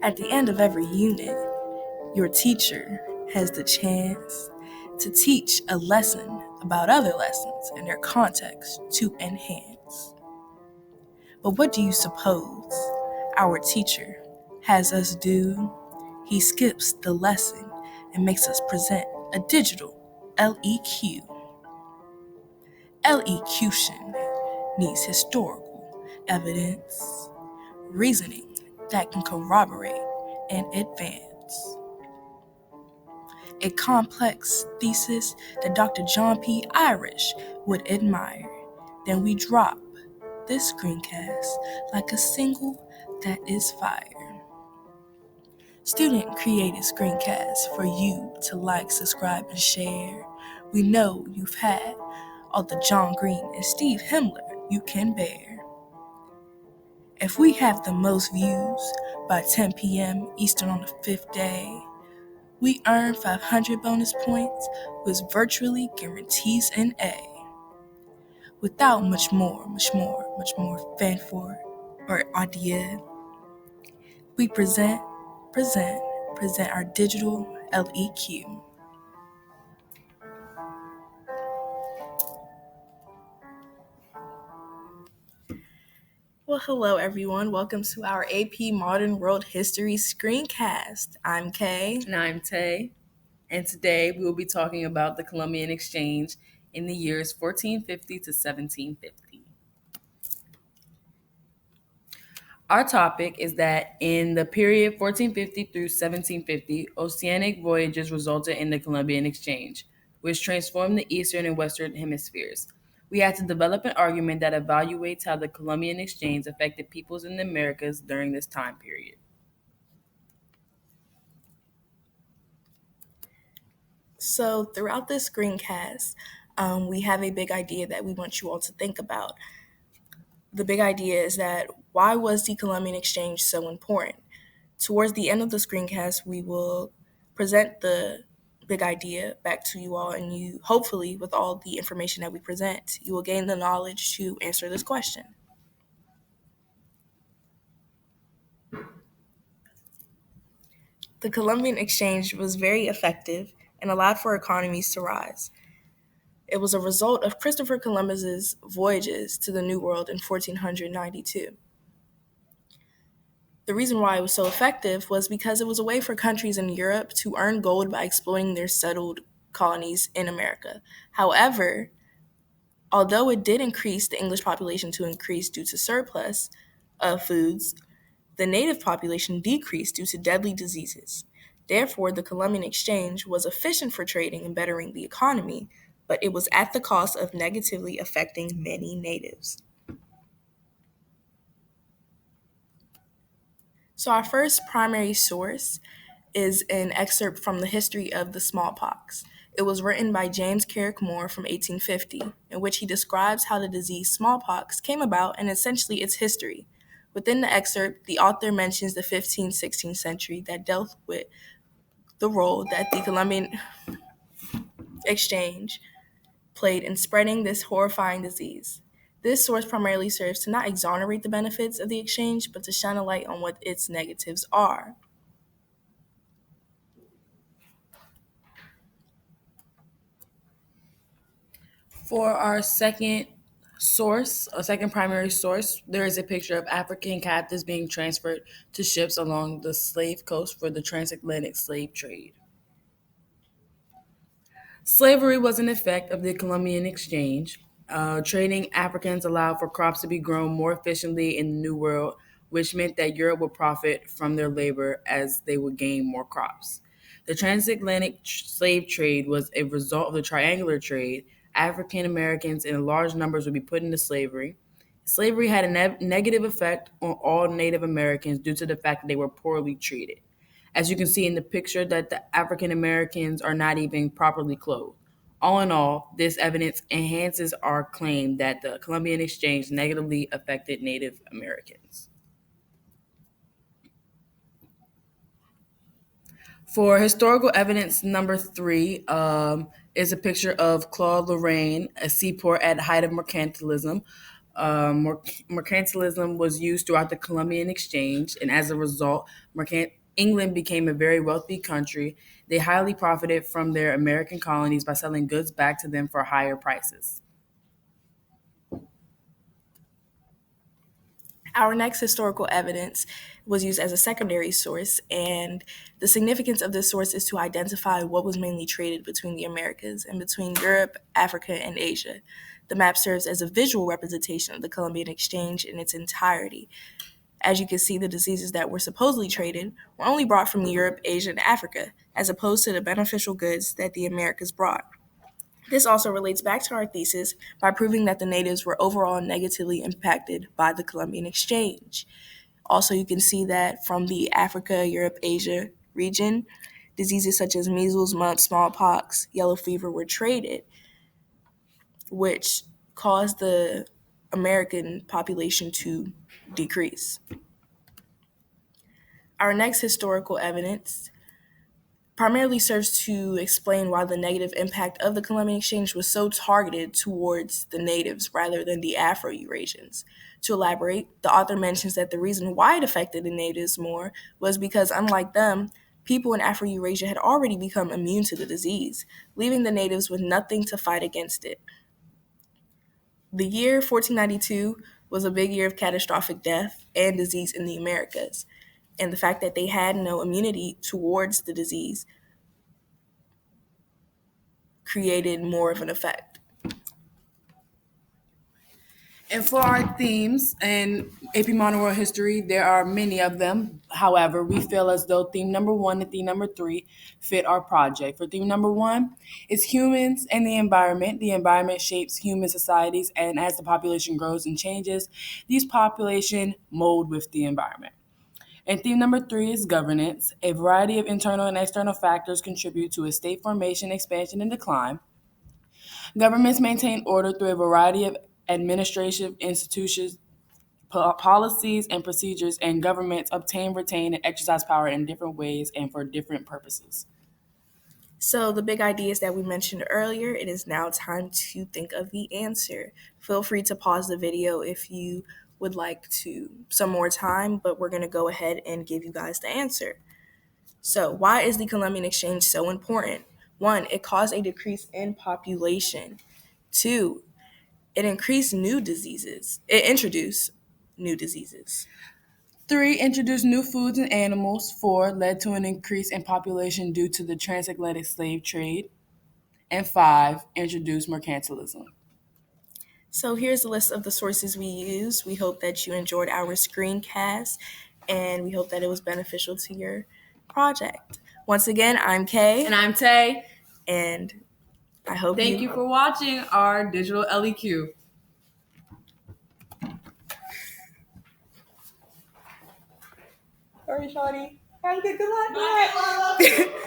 At the end of every unit, your teacher has the chance to teach a lesson about other lessons and their context to enhance. But what do you suppose our teacher has us do? He skips the lesson and makes us present a digital LEQ. LEQtion needs historical evidence, reasoning that can corroborate and advance. A complex thesis that Dr. John P. Irish would admire. Then we drop this screencast like a single that is fire. Student created screencasts for you to like, subscribe, and share. We know you've had all the John Green and Steve Himmler you can bear. If we have the most views by 10 p.m. Eastern on the 5th day, we earn 500 bonus points, which virtually guarantees an A. Without much more fanfare or idea, we present our digital LEQ. Well, hello everyone. Welcome to our AP Modern World History screencast. I'm Kay. And I'm Tay. And today we will be talking about the Columbian Exchange in the years 1450 to 1750. Our topic is that in the period 1450 through 1750, oceanic voyages resulted in the Columbian Exchange, which transformed the Eastern and Western hemispheres. We had to develop an argument that evaluates how the Columbian Exchange affected peoples in the Americas during this time period. So throughout this screencast, we have a big idea that we want you all to think about. The big idea is that why was the Columbian Exchange so important? Towards the end of the screencast, we will present the big idea back to you all, and you, hopefully, with all the information that we present, you will gain the knowledge to answer this question. The Columbian Exchange was very effective and allowed for economies to rise. It was a result of Christopher Columbus's voyages to the New World in 1492. The reason why it was so effective was because it was a way for countries in Europe to earn gold by exploiting their settled colonies in America. However, although it did increase the English population to increase due to surplus of foods, the native population decreased due to deadly diseases. Therefore, the Columbian Exchange was efficient for trading and bettering the economy, but it was at the cost of negatively affecting many natives. So our first primary source is an excerpt from the history of the smallpox. It was written by James Carrick Moore from 1850, in which he describes how the disease smallpox came about and essentially its history. Within the excerpt, the author mentions the 15th-16th century that dealt with the role that the Columbian Exchange played in spreading this horrifying disease. This source primarily serves to not exonerate the benefits of the exchange, but to shine a light on what its negatives are. For our second primary source, there is a picture of African captives being transferred to ships along the slave coast for the transatlantic slave trade. Slavery was an effect of the Columbian Exchange. Trading Africans allowed for crops to be grown more efficiently in the New World, which meant that Europe would profit from their labor as they would gain more crops. The transatlantic slave trade was a result of the triangular trade. African Americans in large numbers would be put into slavery. Slavery had a negative effect on all Native Americans due to the fact that they were poorly treated. As you can see in the picture, that the African Americans are not even properly clothed. All in all, this evidence enhances our claim that the Columbian Exchange negatively affected Native Americans. For historical evidence number 3 is a picture of Claude Lorraine, a seaport at the height of mercantilism. Mercantilism was used throughout the Columbian exchange, and as a result, England became a very wealthy country. They highly profited from their American colonies by selling goods back to them for higher prices. Our next historical evidence was used as a secondary source, and the significance of this source is to identify what was mainly traded between the Americas and between Europe, Africa, and Asia. The map serves as a visual representation of the Columbian Exchange in its entirety. As you can see, the diseases that were supposedly traded were only brought from Europe, Asia, and Africa, as opposed to the beneficial goods that the Americas brought. This also relates back to our thesis by proving that the natives were overall negatively impacted by the Columbian Exchange. Also, you can see that from the Africa, Europe, Asia region, diseases such as measles, mumps, smallpox, yellow fever were traded, which caused the American population to decrease. Our next historical evidence primarily serves to explain why the negative impact of the Columbian Exchange was so targeted towards the natives rather than the Afro-Eurasians. To elaborate, the author mentions that the reason why it affected the natives more was because, unlike them, people in Afro-Eurasia had already become immune to the disease, leaving the natives with nothing to fight against it. The year 1492 was a big year of catastrophic death and disease in the Americas, and the fact that they had no immunity towards the disease created more of an effect. And for our themes in AP Modern World History, there are many of them. However, we feel as though theme number 1 and theme number 3 fit our project. For theme number 1, it's humans and the environment. The environment shapes human societies, and as the population grows and changes, these population mold with the environment. And theme number 3 is governance. A variety of internal and external factors contribute to a state formation, expansion, and decline. Governments maintain order through a variety of administrative institutions, policies, and procedures, and governments obtain, retain, and exercise power in different ways and for different purposes. So the big ideas that we mentioned earlier, it is now time to think of the answer. Feel free to pause the video if you would like to some more time, but we're going to go ahead and give you guys the answer. So why is the Columbian Exchange so important? 1, it caused a decrease in population. 2, it introduced new diseases. 3, introduced new foods and animals. 4, led to an increase in population due to the transatlantic slave trade. And 5, introduced mercantilism. So here's a list of the sources we use. We hope that you enjoyed our screencast, and we hope that it was beneficial to your project. Once again, I'm Kay. And I'm Tay. And I hope Thank you for watching our digital LEQ. Sorry, Shawty. Have a good luck.